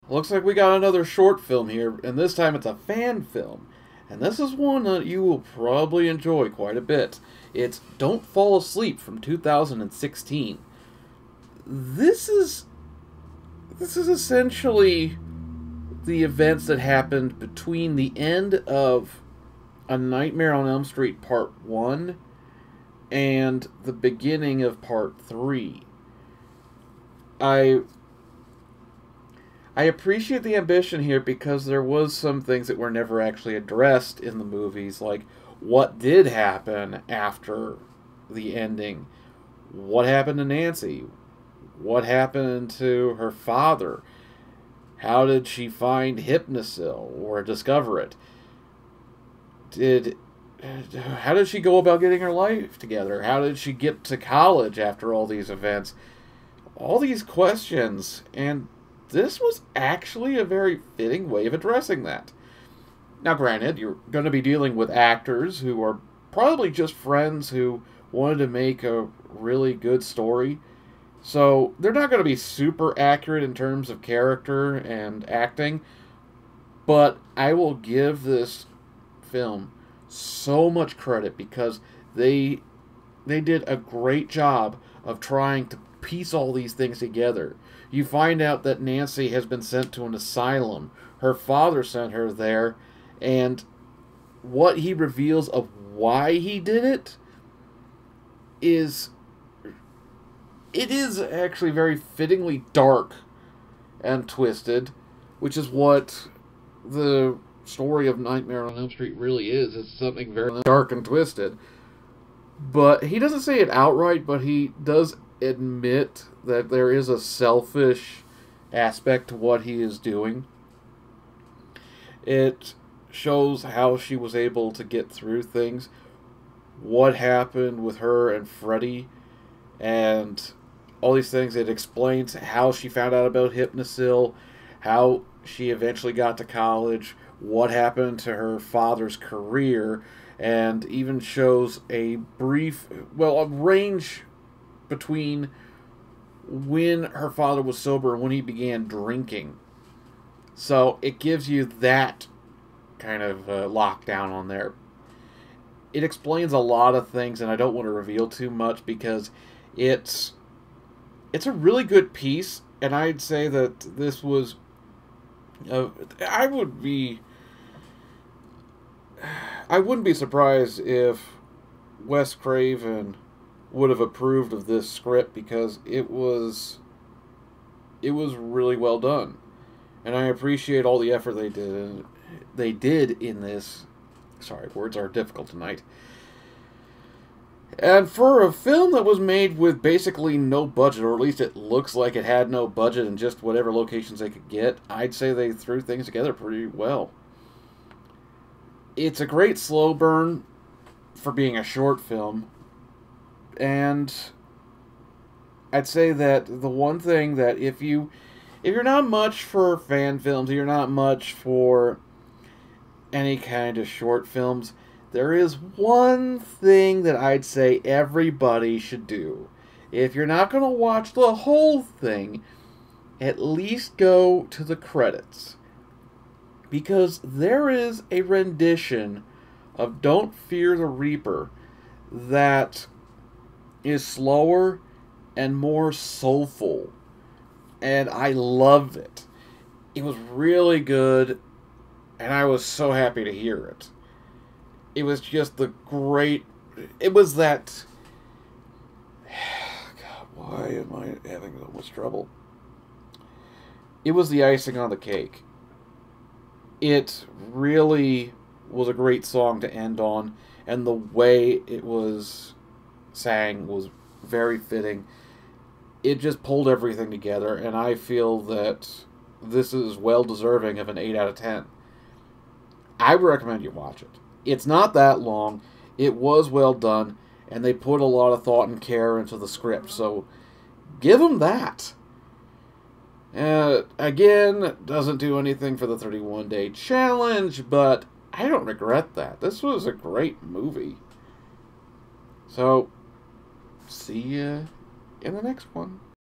Looks like we got another short film here, and this time it's a fan film. And this is one that you will probably enjoy quite a bit. It's Don't Fall Asleep from 2016. This is this is essentially the events that happened between the end of A Nightmare on Elm Street Part 1 and the beginning of Part 3. I I appreciate the ambition here because there was some things that were never actually addressed in the movies, like what did happen after the ending, what happened to Nancy, what happened to her father, how did she find Hypnosil or discover it, did how did she go about getting her life together, how did she get to college after all these events, all these questions, and this was actually a very fitting way of addressing that. Now, granted, you're going to be dealing with actors who are probably just friends who wanted to make a really good story, so they're not going to be super accurate in terms of character and acting, but I will give this film so much credit because they they did a great job of trying to piece all these things together. You find out that Nancy has been sent to an asylum. Her father sent her there, and what he reveals of why he did it is it is actually very fittingly dark and twisted, which is what the story of Nightmare on Elm Street really is. It's something very dark and twisted. But he doesn't say it outright, but he does admit that there is a selfish aspect to what he is doing. It shows how she was able to get through things, what happened with her and Freddie, and all these things. It explains how she found out about Hypnosil, how she eventually got to college, what happened to her father's career, and even shows a brief, well, a range between when her father was sober and when he began drinking. So it gives you that kind of lockdown on there. It explains a lot of things, and I don't want to reveal too much because it's it's a really good piece, and I'd say that this was I would be I wouldn't be surprised if Wes Craven would have approved of this script because it was really well done, and I appreciate all the effort they did in this. Sorry, words are difficult tonight. And for a film that was made with basically no budget, or at least it looks like it had no budget and just whatever locations they could get, I'd say they threw things together pretty well. It's a great slow burn for being a short film, and I'd say that the one thing that if you're not much for fan films, you're not much for any kind of short films, there is one thing that I'd say everybody should do. If you're not going to watch the whole thing, at least go to the credits. Because there is a rendition of Don't Fear the Reaper that is slower and more soulful. And I loved it. It was really good, and I was so happy to hear it. It was just the great... It was that... God, why am I having so much trouble? It was the icing on the cake. It really was a great song to end on, and the way it was sang was very fitting. It just pulled everything together, and I feel that this is well deserving of an 8 out of 10. I would recommend you watch it. It's not that long. It was well done, and they put a lot of thought and care into the script, so give them that. Again, doesn't do anything for the 31-day challenge, but I don't regret that. This was a great movie. So, see you in the next one.